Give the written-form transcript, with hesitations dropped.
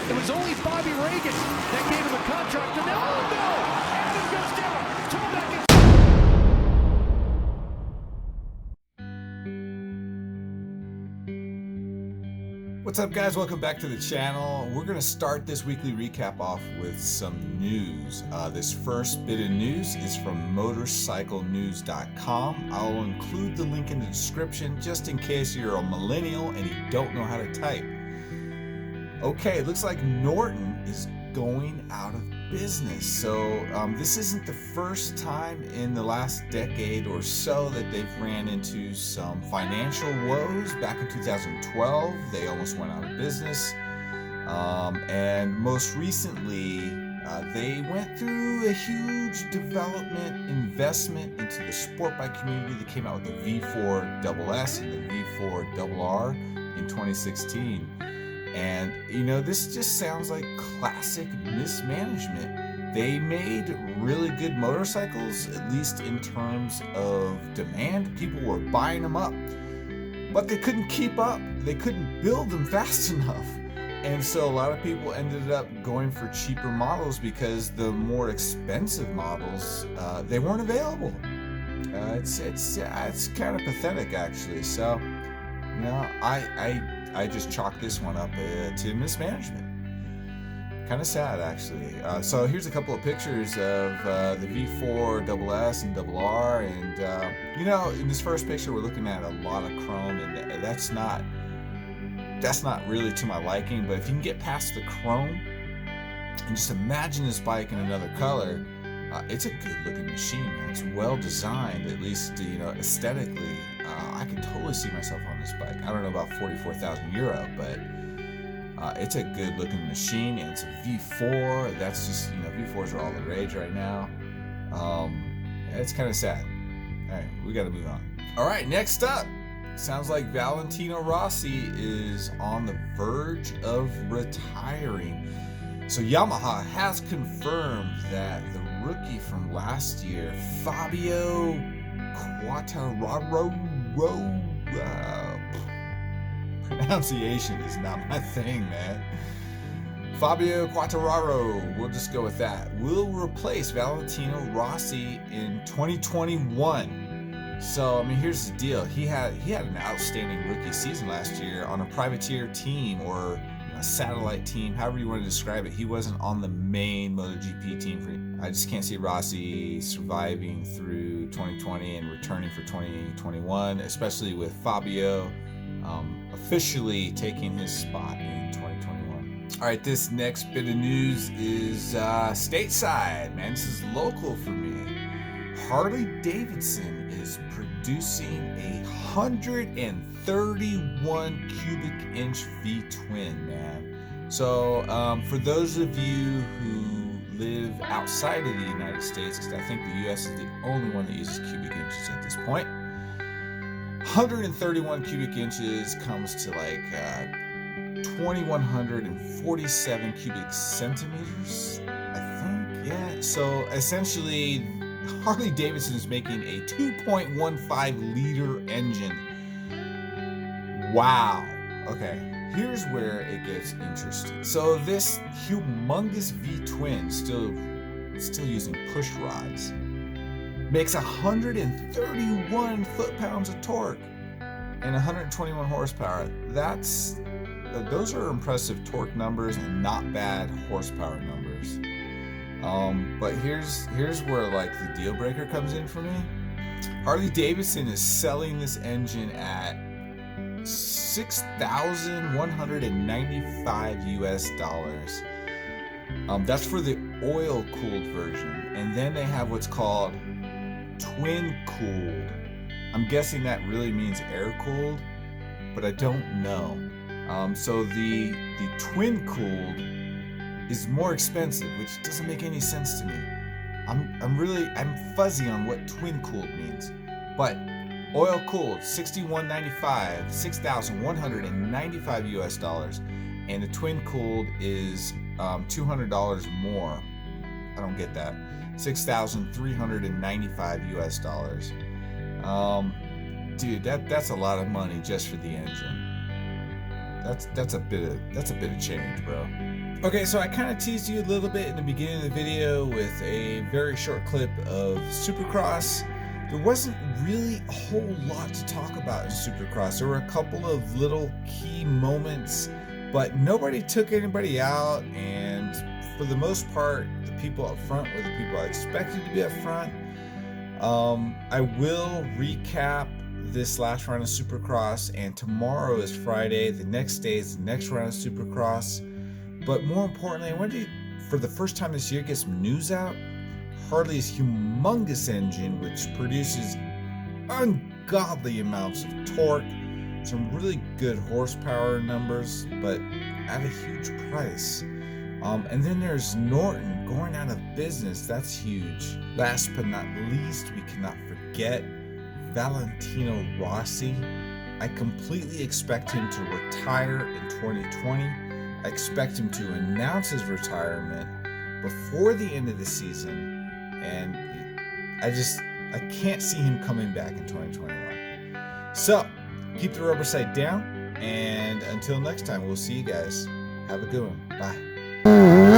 It was only Bobby Reagan that gave him a contract. And now, oh no! Adam goes down. Tomac is... What's up, guys? Welcome back to the channel. We're going to start this weekly recap off with some news. This first bit of news is from motorcyclenews.com. I'll include the link in the description just in case you're a millennial and you don't know how to type. Okay, it looks like Norton is going out of business. So this isn't the first time in the last decade or so that they've ran into some financial woes. Back in 2012, they almost went out of business. And most recently, they went through a huge development investment into the sport bike community. They came out with the V4 SS and the V4 RR in 2016. And, you know, this just sounds like classic mismanagement. They made really good motorcycles, at least in terms of demand. People were buying them up, but they couldn't keep up. They couldn't build them fast enough. And so a lot of people ended up going for cheaper models because the more expensive models, they weren't available. It's kind of pathetic, actually. So, you know, I just chalk this one up to mismanagement. Kind of sad, actually. So here's a couple of pictures of the V4 SS and RR, and you know, in this first picture, we're looking at a lot of chrome, and that's not really to my liking. But if you can get past the chrome and just imagine this bike in another color, it's a good-looking machine, man. It's well designed, at least, you know, aesthetically. I can totally see myself on this bike. I don't know about 44,000 euro, but it's a good-looking machine, and it's a V4. That's just, you know, V4s are all the rage right now. It's kind of sad. All right, we got to move on. All right, next up. Sounds like Valentino Rossi is on the verge of retiring. So Yamaha has confirmed that the rookie from last year, Fabio Quartararo, pronunciation is not my thing, man. Fabio Quartararo, we'll just go with that, will replace Valentino Rossi in 2021. So, I mean, here's the deal. He had an outstanding rookie season last year on a privateer team, or a satellite team, however you want to describe it. He wasn't on the main MotoGP team. I just can't see Rossi surviving through 2020 and returning for 2021, especially with Fabio officially taking his spot in 2021. All right, this next bit of news is stateside, man. This is local for me. Harley Davidson is producing a 131 cubic inch V-twin, man. So for those of you who live outside of the United States, because I think the US is the only one that uses cubic inches at this point, 131 cubic inches comes to like 2,147 cubic centimeters, I think. Yeah, so essentially Harley Davidson is making a 2.15 liter engine. Wow. Okay, here's where it gets interesting. So this humongous V-twin, still using push rods, makes 131 foot-pounds of torque and 121 horsepower. Those are impressive torque numbers and not bad horsepower numbers. But here's where like the deal breaker comes in for me. Harley Davidson is selling this engine at $6,195 US. That's for the oil-cooled version, and then they have what's called twin-cooled. I'm guessing that really means air-cooled, but I don't know. So the twin-cooled is more expensive, which doesn't make any sense to me. I'm fuzzy on what twin-cooled means, but oil-cooled, $6,195 US, and the twin-cooled is $200 more. I don't get that. $6,395 US. Dude, that's a lot of money just for the engine. That's a bit of change, bro. Okay, so I kind of teased you a little bit in the beginning of the video with a very short clip of Supercross. There wasn't really a whole lot to talk about in Supercross. There were a couple of little key moments, but nobody took anybody out, and for the most part, the people up front were the people I expected to be up front. I will recap this last round of Supercross, and tomorrow is Friday. The next day is the next round of Supercross. But more importantly, I wanted to, for the first time this year, get some news out. Harley's humongous engine, which produces ungodly amounts of torque, some really good horsepower numbers, but at a huge price. And then there's Norton going out of business. That's huge. Last but not least, we cannot forget Valentino Rossi. I completely expect him to retire in 2020. I expect him to announce his retirement before the end of the season, and I can't see him coming back in 2021. So, keep the rubber side down, and until next time, we'll see you guys. Have a good one. Bye.